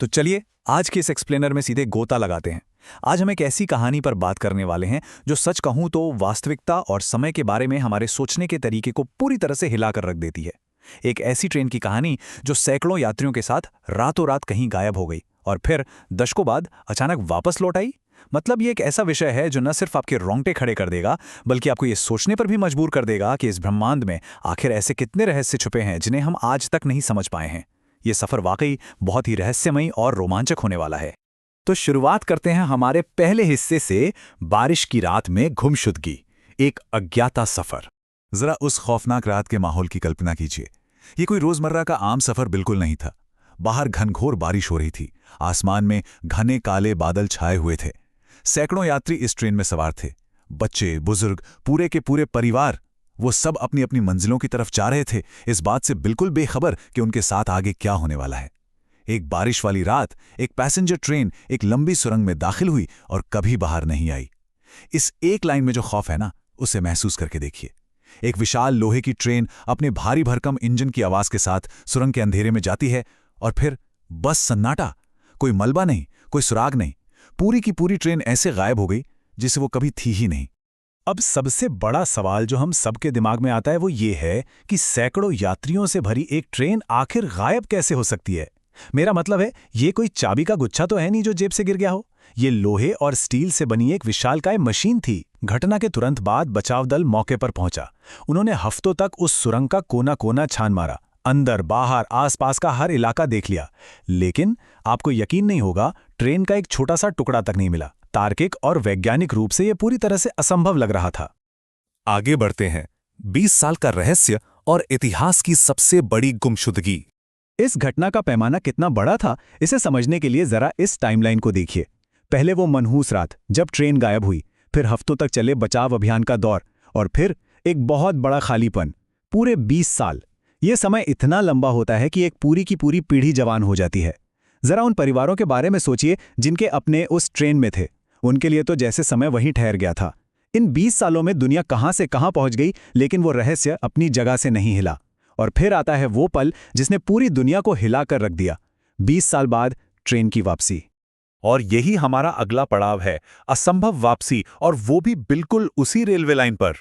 तो चलिए आज के इस एक्सप्लेनर में सीधे गोता लगाते हैं। आज हम एक ऐसी कहानी पर बात करने वाले हैं जो सच कहूं तो वास्तविकता और समय के बारे में हमारे सोचने के तरीके को पूरी तरह से हिलाकर रख देती है। एक ऐसी ट्रेन की कहानी जो सैकड़ों यात्रियों के साथ रातों रात कहीं गायब हो गई और फिर दशकों बाद अचानक वापस लौट आई। मतलब ये एक ऐसा विषय है जो न सिर्फ आपके रोंगटे खड़े कर देगा बल्कि आपको ये सोचने पर भी मजबूर कर देगा कि इस ब्रह्मांड में आखिर ऐसे कितने रहस्य छुपे हैं जिन्हें हम आज तक नहीं समझ पाए हैं। ये सफर वाकई बहुत ही रहस्यमयी और रोमांचक होने वाला है। तो शुरुआत करते हैं हमारे पहले हिस्से से, बारिश की रात में गुमशुदगी, एक अज्ञाता सफर। जरा उस खौफनाक रात के माहौल की कल्पना कीजिए। ये कोई रोजमर्रा का आम सफर बिल्कुल नहीं था। बाहर घनघोर बारिश हो रही थी, आसमान में घने काले बादल छाए हुए थे। सैकड़ों यात्री इस ट्रेन में सवार थे, बच्चे, बुजुर्ग, पूरे के पूरे परिवार। वो सब अपनी अपनी मंजिलों की तरफ जा रहे थे, इस बात से बिल्कुल बेखबर कि उनके साथ आगे क्या होने वाला है। एक बारिश वाली रात, एक पैसेंजर ट्रेन एक लंबी सुरंग में दाखिल हुई और कभी बाहर नहीं आई। इस एक लाइन में जो खौफ है ना, उसे महसूस करके देखिए। एक विशाल लोहे की ट्रेन अपने भारी भरकम इंजन की आवाज के साथ सुरंग के अंधेरे में जाती है और फिर बस सन्नाटा। कोई मलबा नहीं, कोई सुराग नहीं। पूरी की पूरी ट्रेन ऐसे गायब हो गई जिसे वो कभी थी ही नहीं। अब सबसे बड़ा सवाल जो हम सबके दिमाग में आता है वो ये है कि सैकड़ों यात्रियों से भरी एक ट्रेन आखिर गायब कैसे हो सकती है। मेरा मतलब है, ये कोई चाबी का गुच्छा तो है नहीं जो जेब से गिर गया हो। ये लोहे और स्टील से बनी एक विशालकाय मशीन थी। घटना के तुरंत बाद बचाव दल मौके पर पहुंचा। उन्होंने हफ्तों तक उस सुरंग का कोना कोना छान मारा, अंदर बाहर आसपास का हर इलाका देख लिया, लेकिन आपको यकीन नहीं होगा, ट्रेन का एक छोटा सा टुकड़ा तक नहीं मिला। तार्किक और वैज्ञानिक रूप से यह पूरी तरह से असंभव लग रहा था। आगे बढ़ते हैं। 20 साल का रहस्य और इतिहास की सबसे बड़ी गुमशुदगी। इस घटना का पैमाना कितना बड़ा था, इसे समझने के लिए जरा इस टाइमलाइन को देखिए। पहले वो मनहूस रात जब ट्रेन गायब हुई, फिर हफ्तों तक चले बचाव अभियान का दौर, और फिर एक बहुत बड़ा खालीपन। पूरे 20 साल। ये समय इतना लंबा होता है कि एक पूरी की पूरी पीढ़ी जवान हो जाती है। जरा उन परिवारों के बारे में सोचिए जिनके अपने उस ट्रेन में थे। उनके लिए तो जैसे समय वहीं ठहर गया था। इन 20 सालों में दुनिया कहां से कहां पहुंच गई, लेकिन वो रहस्य अपनी जगह से नहीं हिला। और फिर आता है वो पल जिसने पूरी दुनिया को हिलाकर रख दिया। 20 साल बाद ट्रेन की वापसी। और यही हमारा अगला पड़ाव है, असंभव वापसी, और वो भी बिल्कुल उसी रेलवे लाइन पर।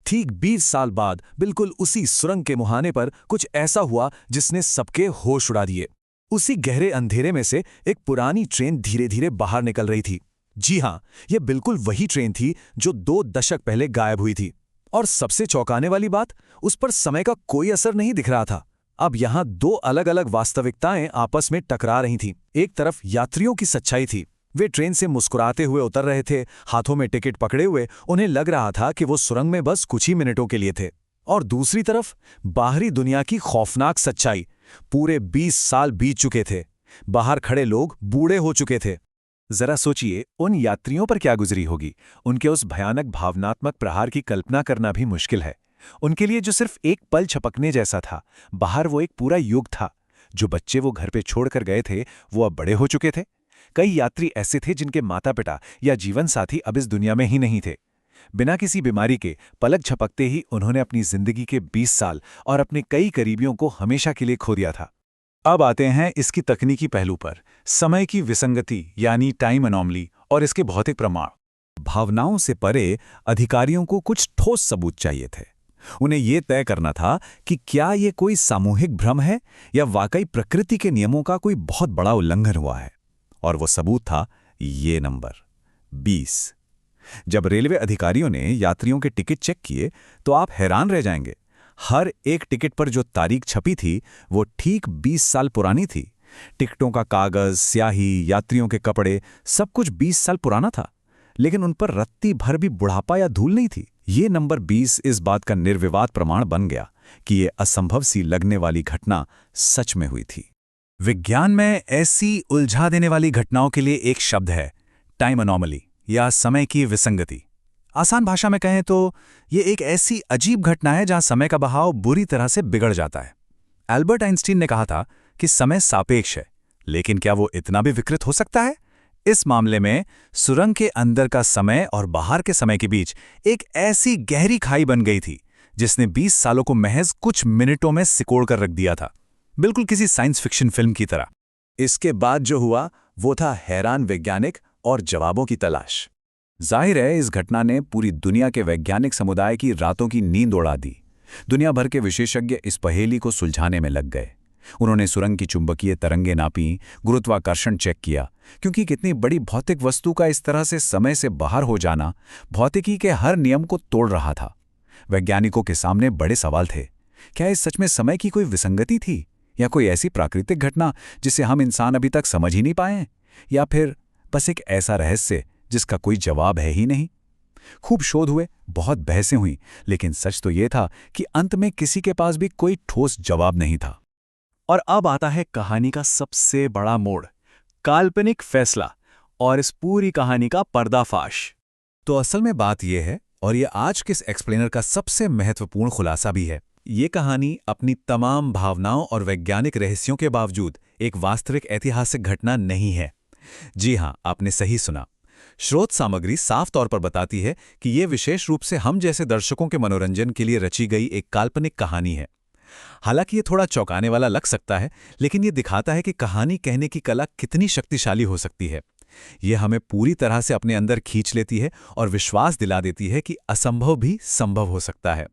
ठीक 20 साल बाद बिल्कुल उसी सुरंग के मुहाने पर कुछ ऐसा हुआ जिसने सबके होश उड़ा दिए। उसी गहरे अंधेरे में से एक पुरानी ट्रेन धीरे धीरे बाहर निकल रही थी। जी हां, यह बिल्कुल वही ट्रेन थी जो 2 दशक पहले गायब हुई थी। और सबसे चौंकाने वाली बात, उस पर समय का कोई असर नहीं दिख रहा था। अब यहां 2 अलग अलग वास्तविकताएं आपस में टकरा रही थीं। एक तरफ यात्रियों की सच्चाई थी। वे ट्रेन से मुस्कुराते हुए उतर रहे थे, हाथों में टिकट पकड़े हुए। उन्हें लग रहा था कि वो सुरंग में बस कुछ ही मिनटों के लिए थे। और दूसरी तरफ बाहरी दुनिया की खौफनाक सच्चाई। पूरे 20 साल बीत चुके थे। बाहर खड़े लोग बूढ़े हो चुके थे। जरा सोचिए, उन यात्रियों पर क्या गुजरी होगी। उनके उस भयानक भावनात्मक प्रहार की कल्पना करना भी मुश्किल है। उनके लिए जो सिर्फ एक पल छपकने जैसा था, बाहर वो एक पूरा युग था। जो बच्चे वो घर पे छोड़कर गए थे, वो अब बड़े हो चुके थे। कई यात्री ऐसे थे जिनके माता पिता या जीवन साथी अब इस दुनिया में ही नहीं थे। बिना किसी बीमारी के पलक झपकते ही उन्होंने अपनी जिंदगी के 20 साल और अपने कई करीबियों को हमेशा के लिए खो दिया था। अब आते हैं इसकी तकनीकी पहलू पर, समय की विसंगति यानी टाइम एनॉमली और इसके भौतिक प्रमाण। भावनाओं से परे अधिकारियों को कुछ ठोस सबूत चाहिए थे। उन्हें यह तय करना था कि क्या ये कोई सामूहिक भ्रम है या वाकई प्रकृति के नियमों का कोई बहुत बड़ा उल्लंघन हुआ है। और वो सबूत था ये नंबर 20। जब रेलवे अधिकारियों ने यात्रियों के टिकट चेक किए तो आप हैरान रह जाएंगे। हर एक टिकट पर जो तारीख छपी थी वो ठीक 20 साल पुरानी थी। टिकटों का कागज, स्याही, यात्रियों के कपड़े, सब कुछ 20 साल पुराना था, लेकिन उन पर रत्ती भर भी बुढ़ापा या धूल नहीं थी। ये नंबर 20 इस बात का निर्विवाद प्रमाण बन गया कि ये असंभव सी लगने वाली घटना सच में हुई थी। विज्ञान में ऐसी उलझा देने वाली घटनाओं के लिए एक शब्द है, टाइम एनॉमली या समय की विसंगति। आसान भाषा में कहें तो ये एक ऐसी अजीब घटना है जहां समय का बहाव बुरी तरह से बिगड़ जाता है। एल्बर्ट आइंस्टीन ने कहा था कि समय सापेक्ष है, लेकिन क्या वो इतना भी विकृत हो सकता है? इस मामले में सुरंग के अंदर का समय और बाहर के समय के बीच एक ऐसी गहरी खाई बन गई थी जिसने 20 सालों को महज कुछ मिनटों में सिकोड़ कर रख दिया था, बिल्कुल किसी साइंस फिक्शन फिल्म की तरह। इसके बाद जो हुआ वो था हैरान वैज्ञानिक और जवाबों की तलाश। जाहिर है इस घटना ने पूरी दुनिया के वैज्ञानिक समुदाय की रातों की नींद उड़ा दी। दुनिया भर के विशेषज्ञ इस पहेली को सुलझाने में लग गए। उन्होंने सुरंग की चुंबकीय तरंगें नापी, गुरुत्वाकर्षण चेक किया, क्योंकि कितनी बड़ी भौतिक वस्तु का इस तरह से समय से बाहर हो जाना भौतिकी के हर नियम को तोड़ रहा था। वैज्ञानिकों के सामने बड़े सवाल थे। क्या इस सच में समय की कोई विसंगति थी, या कोई ऐसी प्राकृतिक घटना जिसे हम इंसान अभी तक समझ ही नहीं पाए, या फिर बस एक ऐसा रहस्य जिसका कोई जवाब है ही नहीं? खूब शोध हुए, बहुत बहसें हुई, लेकिन सच तो यह था कि अंत में किसी के पास भी कोई ठोस जवाब नहीं था। और अब आता है कहानी का सबसे बड़ा मोड़, काल्पनिक फैसला और इस पूरी कहानी का पर्दाफाश। तो असल में बात यह है, और ये आज के इस एक्सप्लेनर का सबसे महत्वपूर्ण खुलासा भी है, ये कहानी अपनी तमाम भावनाओं और वैज्ञानिक रहस्यों के बावजूद एक वास्तविक ऐतिहासिक घटना नहीं है। जी हां, आपने सही सुना। स्रोत सामग्री साफ तौर पर बताती है कि ये विशेष रूप से हम जैसे दर्शकों के मनोरंजन के लिए रची गई एक काल्पनिक कहानी है। हालांकि ये थोड़ा चौंकाने वाला लग सकता है, लेकिन ये दिखाता है कि कहानी कहने की कला कितनी शक्तिशाली हो सकती है। ये हमें पूरी तरह से अपने अंदर खींच लेती है और विश्वास दिला देती है कि असंभव भी संभव हो सकता है।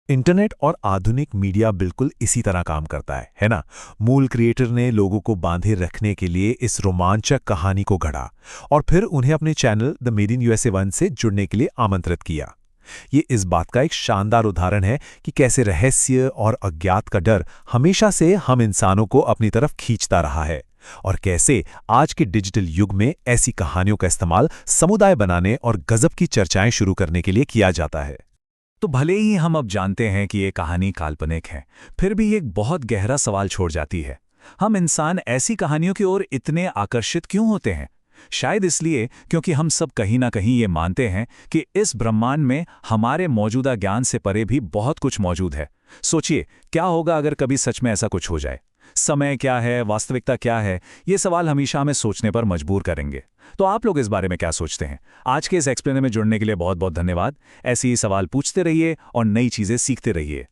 इंटरनेट और आधुनिक मीडिया बिल्कुल इसी तरह काम करता है ना? मूल क्रिएटर ने लोगों को बांधे रखने के लिए इस रोमांचक कहानी को गढ़ा और फिर उन्हें अपने channel the made in USA 1 से जुड़ने के लिए आमंत्रित किया। ये इस बात का एक शानदार उदाहरण है कि कैसे रहस्य और अज्ञात का डर हमेशा से हम इंसानों को अपनी तरफ खींचता रहा है, और कैसे आज के डिजिटल युग में ऐसी कहानियों का इस्तेमाल समुदाय बनाने और गजब की चर्चाएं शुरू करने के लिए किया जाता है। तो भले ही हम अब जानते हैं कि ये कहानी काल्पनिक है, फिर भी एक बहुत गहरा सवाल छोड़ जाती है। हम इंसान ऐसी कहानियों की ओर इतने आकर्षित क्यों होते हैं? शायद इसलिए क्योंकि हम सब कहीं ना कहीं ये मानते हैं कि इस ब्रह्मांड में हमारे मौजूदा ज्ञान से परे भी बहुत कुछ मौजूद है। सोचिए, क्या होगा अगर कभी सच में ऐसा कुछ हो जाए? समय क्या है, वास्तविकता क्या है, ये सवाल हमेशा हमें सोचने पर मजबूर करेंगे। तो आप लोग इस बारे में क्या सोचते हैं? आज के इस एक्सप्लेनर में जुड़ने के लिए बहुत बहुत धन्यवाद। ऐसे ही सवाल पूछते रहिए और नई चीजें सीखते रहिए।